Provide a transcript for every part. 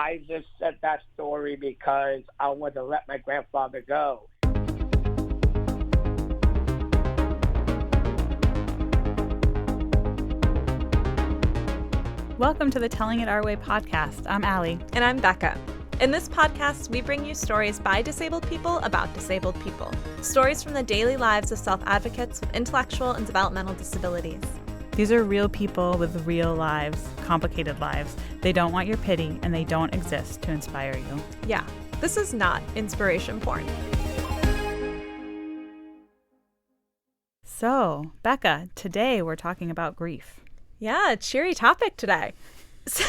I just said that story because I wanted to let my grandfather go. Welcome to the Telling It Our Way podcast. I'm Allie. And I'm Becca. In this podcast, we bring you stories by disabled people about disabled people. Stories from the daily lives of self-advocates with intellectual and developmental disabilities. These are real people with real lives, complicated lives. They don't want your pity, and they don't exist to inspire you. Yeah, this is not inspiration porn. So, Becca, today we're talking about grief. Yeah, cheery topic today. So,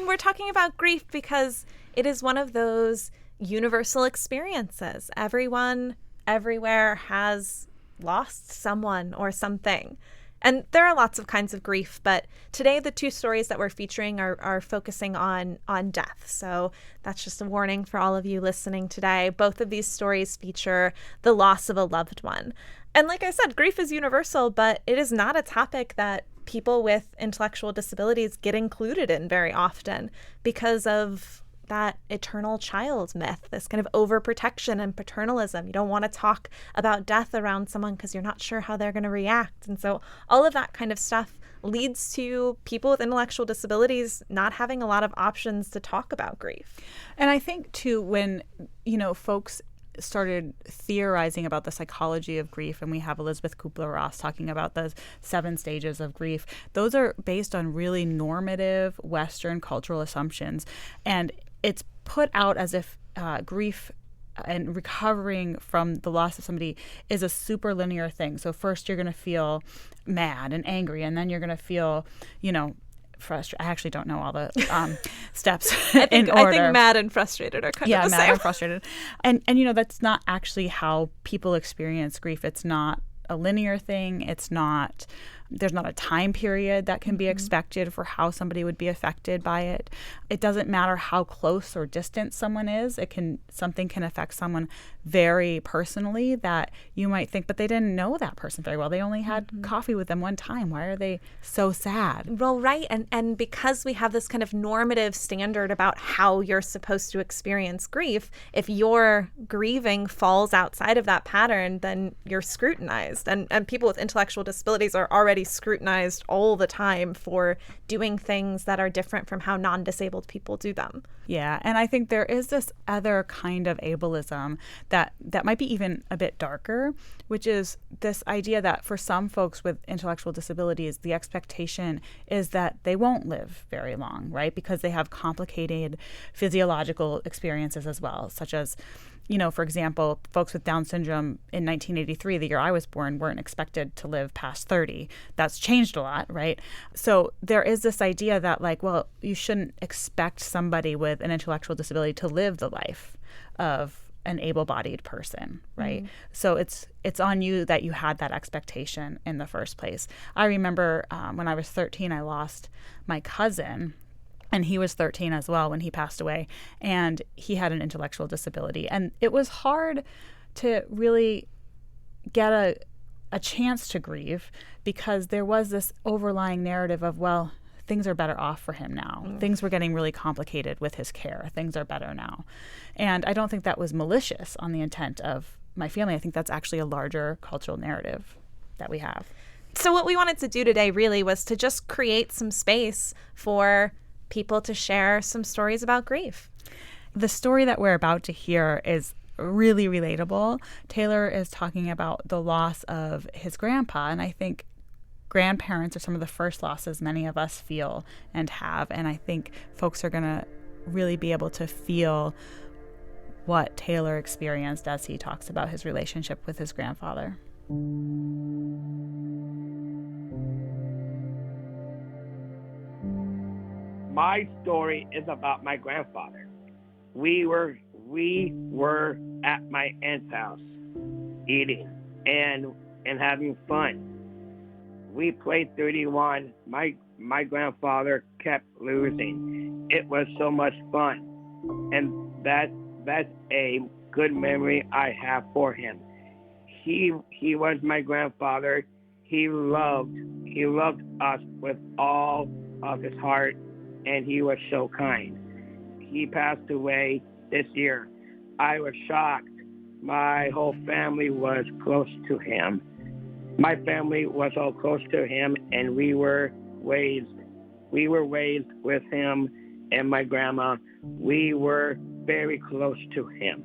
we're talking about grief because it is one of those universal experiences. Everyone, everywhere has lost someone or something. And there are lots of kinds of grief, but today the two stories that we're featuring are focusing on death. So that's just a warning for all of you listening today. Both of these stories feature the loss of a loved one. And like I said, grief is universal, but it is not a topic that people with intellectual disabilities get included in very often because of that eternal child myth, this kind of overprotection and paternalism. You don't want to talk about death around someone because you're not sure how they're going to react. And so all of that kind of stuff leads to people with intellectual disabilities not having a lot of options to talk about grief. And I think, too, when, folks started theorizing about the psychology of grief, and we have Elizabeth Kubler-Ross talking about the 7 stages of grief. Those are based on really normative Western cultural assumptions, and it's put out as if grief and recovering from the loss of somebody is a super linear thing. So first you're going to feel mad and angry, and then you're going to feel, frustrated. I actually don't know all the steps in order. I think mad and frustrated are kind of the same. Yeah, mad and frustrated. And that's not actually how people experience grief. It's not a linear thing. There's not a time period that can be expected for how somebody would be affected by it. It doesn't matter how close or distant someone is. Something can affect someone very personally that you might think, but they didn't know that person very well. They only had coffee with them one time. Why are they so sad? Well, right. And because we have this kind of normative standard about how you're supposed to experience grief, if your grieving falls outside of that pattern, then you're scrutinized. And people with intellectual disabilities are already scrutinized all the time for doing things that are different from how non-disabled people do them. Yeah, and I think there is this other kind of ableism that might be even a bit darker, which is this idea that for some folks with intellectual disabilities, the expectation is that they won't live very long, right? Because they have complicated physiological experiences as well, such as, for example, folks with Down syndrome in 1983, the year I was born, weren't expected to live past 30. That's changed a lot, right? So there is this idea that, you shouldn't expect somebody with an intellectual disability to live the life of an able-bodied person, right? So it's on you that you had that expectation in the first place. I remember when I was 13, I lost my cousin. And he was 13 as well when he passed away, and he had an intellectual disability. And it was hard to really get a chance to grieve because there was this overlying narrative of, things are better off for him now. Things were getting really complicated with his care. Things are better now. And I don't think that was malicious on the intent of my family. I think that's actually a larger cultural narrative that we have. So what we wanted to do today really was to just create some space for people to share some stories about grief. The story that we're about to hear is really relatable. Taylor is talking about the loss of his grandpa, and I think grandparents are some of the first losses many of us feel and have, and I think folks are going to really be able to feel what Taylor experienced as he talks about his relationship with his grandfather. My story is about my grandfather. We were at my aunt's house eating and having fun. We played 31. My grandfather kept losing. It was so much fun. And that's a good memory I have for him. He was my grandfather. He loved us with all of his heart, and he was so kind. he passed away this year. I was shocked. My whole family was close to him. My family was all close to him, and we were raised with him and my grandma. We were very close to him.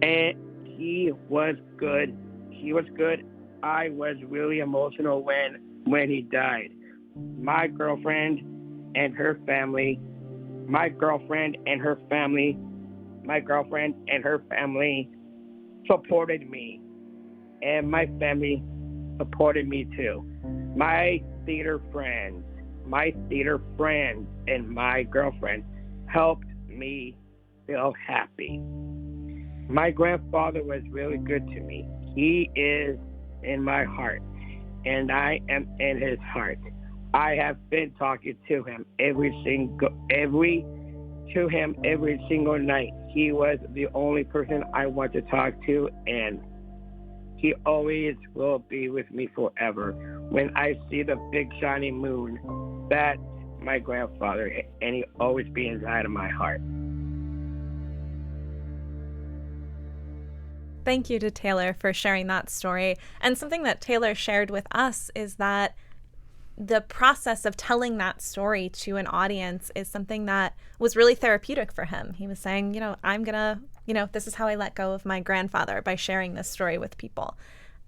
And he was good. He was good. I was really emotional when he died. My girlfriend and her family supported me, and my family supported me too. My theater friends and my girlfriend helped me feel happy. My grandfather was really good to me. He is in my heart, and I am in his heart. I have been talking to him every single night. He was the only person I want to talk to, and he always will be with me forever. When I see the big shiny moon, that's my grandfather, and he'll always be inside of my heart. Thank you to Taylor for sharing that story. And something that Taylor shared with us is that the process of telling that story to an audience is something that was really therapeutic for him. He was saying, this is how I let go of my grandfather, by sharing this story with people.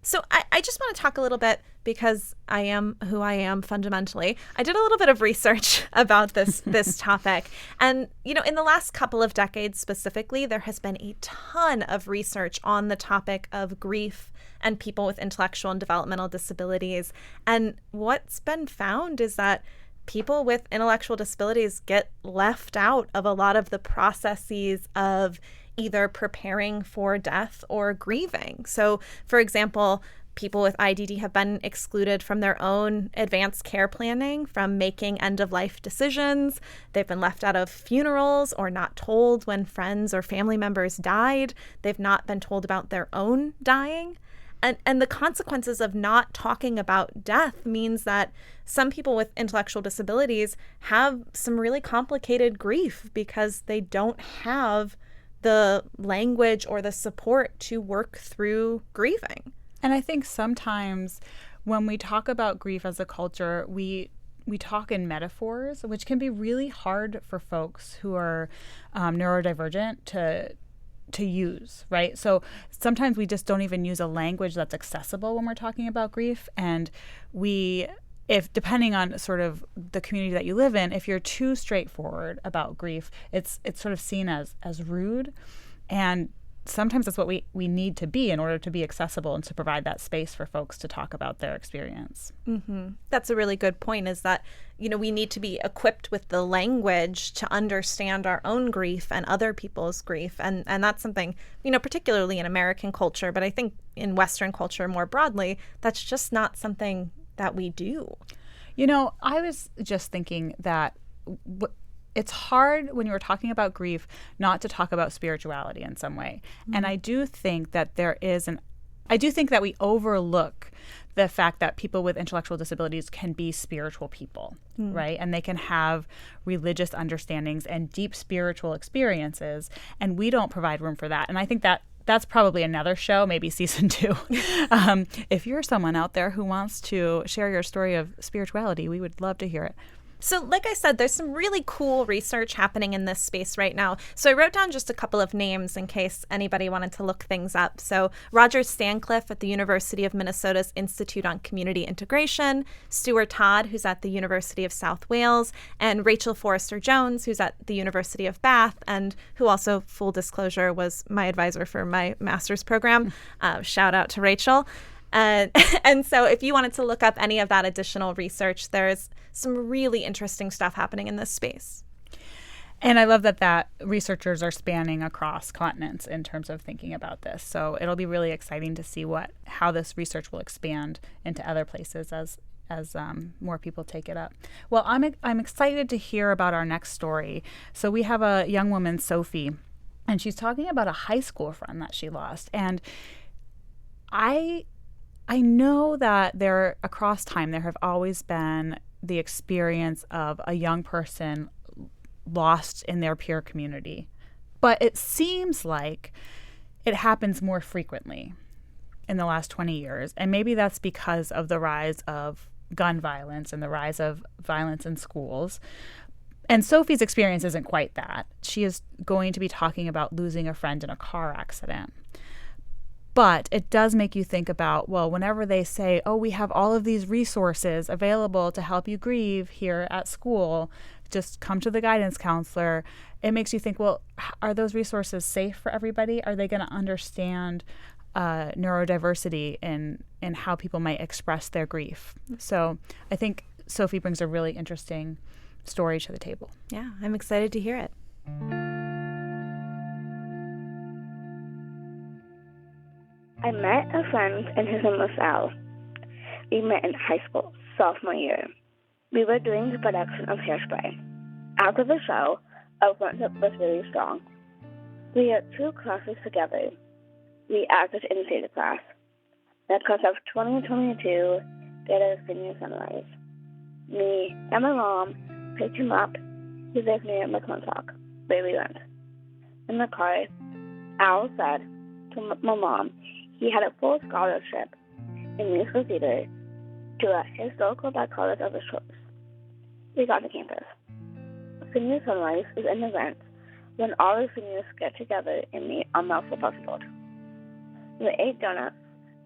So I just want to talk a little bit, because I am who I am fundamentally. I did a little bit of research about this topic. And, in the last couple of decades specifically, there has been a ton of research on the topic of grief and people with intellectual and developmental disabilities. And what's been found is that people with intellectual disabilities get left out of a lot of the processes of either preparing for death or grieving. So, for example, people with IDD have been excluded from their own advanced care planning, from making end-of-life decisions. They've been left out of funerals or not told when friends or family members died. They've not been told about their own dying. And the consequences of not talking about death means that some people with intellectual disabilities have some really complicated grief because they don't have the language or the support to work through grieving. And I think sometimes when we talk about grief as a culture, we talk in metaphors, which can be really hard for folks who are neurodivergent to use, right? So sometimes we just don't even use a language that's accessible when we're talking about grief. And if depending on sort of the community that you live in, if you're too straightforward about grief, it's sort of seen as rude. And sometimes that's what we need to be in order to be accessible and to provide that space for folks to talk about their experience. Mm-hmm. That's a really good point, is that, we need to be equipped with the language to understand our own grief and other people's grief. And that's something, particularly in American culture, but I think in Western culture more broadly, that's just not something that we do. I was just thinking that it's hard when you were talking about grief not to talk about spirituality in some way. Mm-hmm. And I do think that we overlook the fact that people with intellectual disabilities can be spiritual people, right? And they can have religious understandings and deep spiritual experiences, and we don't provide room for that. And I think that's probably another show, maybe season 2. If you're someone out there who wants to share your story of spirituality, we would love to hear it. So like I said, there's some really cool research happening in this space right now. So I wrote down just a couple of names in case anybody wanted to look things up. So Roger Stancliffe at the University of Minnesota's Institute on Community Integration, Stuart Todd, who's at the University of South Wales, and Rachel Forrester Jones, who's at the University of Bath, and who also, full disclosure, was my advisor for my master's program. Shout out to Rachel. And so if you wanted to look up any of that additional research, there's some really interesting stuff happening in this space. And I love that researchers are spanning across continents in terms of thinking about this. So it'll be really exciting to see how this research will expand into other places as more people take it up. Well, I'm excited to hear about our next story. So we have a young woman, Sophie, and she's talking about a high school friend that she lost. And I know that across time there have always been the experience of a young person lost in their peer community. But it seems like it happens more frequently in the last 20 years. And maybe that's because of the rise of gun violence and the rise of violence in schools. And Sophie's experience isn't quite that. She is going to be talking about losing a friend in a car accident. But it does make you think about, well, whenever they say, oh, we have all of these resources available to help you grieve here at school, just come to the guidance counselor, it makes you think, well, are those resources safe for everybody? Are they going to understand neurodiversity and how people might express their grief? So I think Sophie brings a really interesting story to the table. Yeah, I'm excited to hear it. I met a friend and his name was Al. We met in high school, sophomore year. We were doing the production of Hairspray. After the show, our friendship was really strong. We had 2 classes together. We acted in theater class. In the class of 2022, they had a senior sunrise. Me and my mom picked him up. He lived near McClintock, where we went. In the car, Al said to my mom he had a full scholarship in musical theater to a historical Black college of his choice. We got to campus. Senior sunrise is an event when all the seniors get together and meet on mouthful field. We ate donuts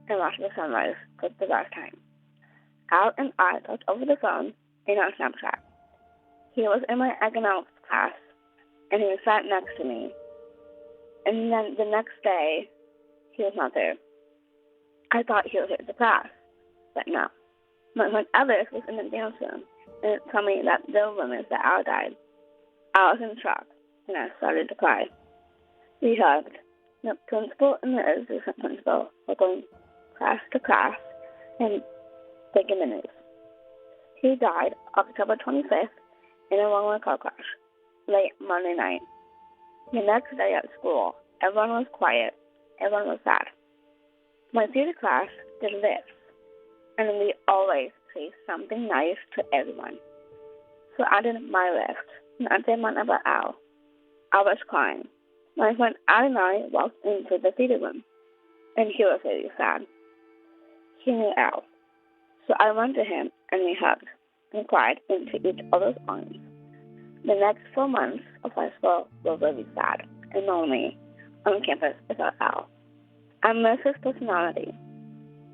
and watched the sunrise for the last time. Al and I talked over the phone and on Snapchat. He was in my economics class, and he sat next to me. And then the next day, he was not there. I thought he was at the class, but no. My friend Ellis was in the dance room and told me that they were women that Al died. I was in shock, and I started to cry. We hugged. The principal and the assistant principal were going class to class and breaking the news. He died October 25th in a wrong car crash, late Monday night. The next day at school, everyone was quiet. Everyone was sad. My theater class did lifts, and we always say something nice to everyone. So I did my lift, and I did one about Al. I was crying. My friend Al and I walked into the theater room, and he was really sad. He knew Al. So I went to him, and we hugged and cried into each other's arms. The next 4 months of high school were really sad and lonely on campus without Al. I miss his personality.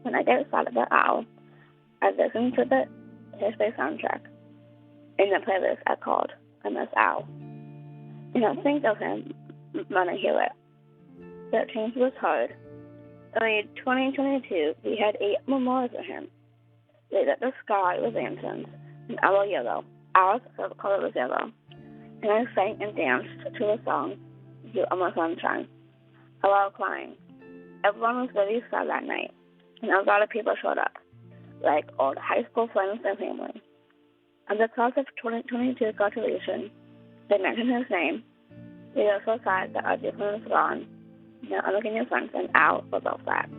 When I get sad about Al, I listen to the Hairspray soundtrack in the playlist I called I Miss Al. And I think of him when I hear it. That change was hard. In 2022, we had 8 memorials for him. We lit the sky with lanterns and our yellow. Our favorite color was yellow. And I sang and danced to the song, You Are My Sunshine, while crying. Everyone was really sad that night, and a lot of people showed up, like old high school friends and family. At the class of 2022 graduation, they mentioned his name. We were so sad that our dear friend was gone. Now I'm looking at friends, and Al was both sad.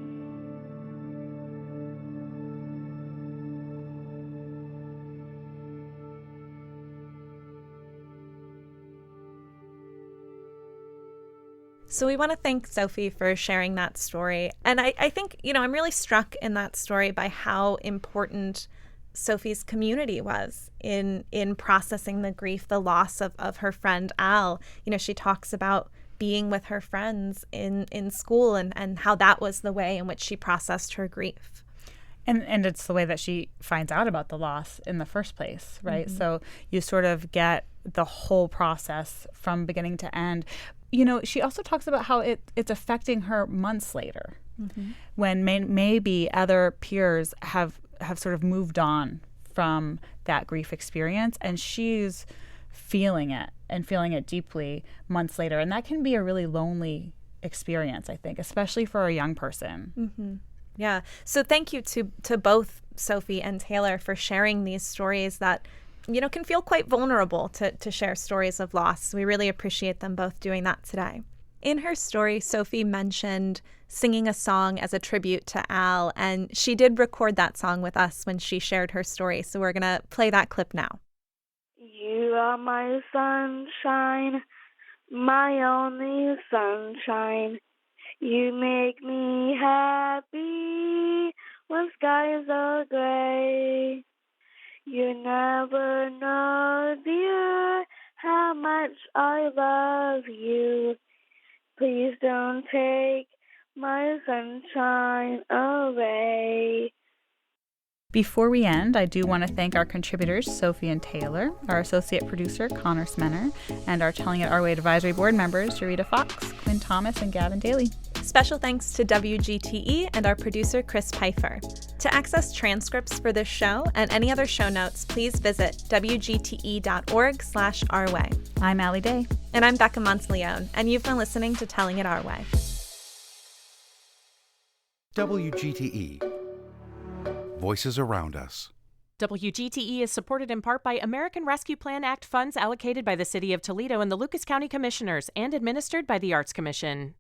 So we want to thank Sophie for sharing that story. And I think, I'm really struck in that story by how important Sophie's community was in processing the grief, the loss of her friend Al. She talks about being with her friends in school and how that was the way in which she processed her grief. And it's the way that she finds out about the loss in the first place, right? Mm-hmm. So you sort of get the whole process from beginning to end. She also talks about how it's affecting her months later, mm-hmm. when maybe other peers have sort of moved on from that grief experience, and she's feeling it deeply months later. And that can be a really lonely experience, I think, especially for a young person. Mm-hmm. Yeah. So thank you to both Sophie and Taylor for sharing these stories that can feel quite vulnerable to share stories of loss. We really appreciate them both doing that today. In her story, Sophie mentioned singing a song as a tribute to Al, and she did record that song with us when she shared her story. So we're going to play that clip now. You are my sunshine, my only sunshine. You make me happy when skies are gray. You never know, dear, how much I love you. Please don't take my sunshine away. Before we end, I do want to thank our contributors, Sophie and Taylor, our associate producer, Connor Smenner, and our Telling It Our Way advisory board members, Jarita Fox, Quinn Thomas, and Gavin Daly. Special thanks to WGTE and our producer, Chris Pfeiffer. To access transcripts for this show and any other show notes, please visit wgte.org/ourway. I'm Allie Day. And I'm Becca Monteleone, and you've been listening to Telling It Our Way. WGTE. Voices around us. WGTE is supported in part by American Rescue Plan Act funds allocated by the City of Toledo and the Lucas County Commissioners and administered by the Arts Commission.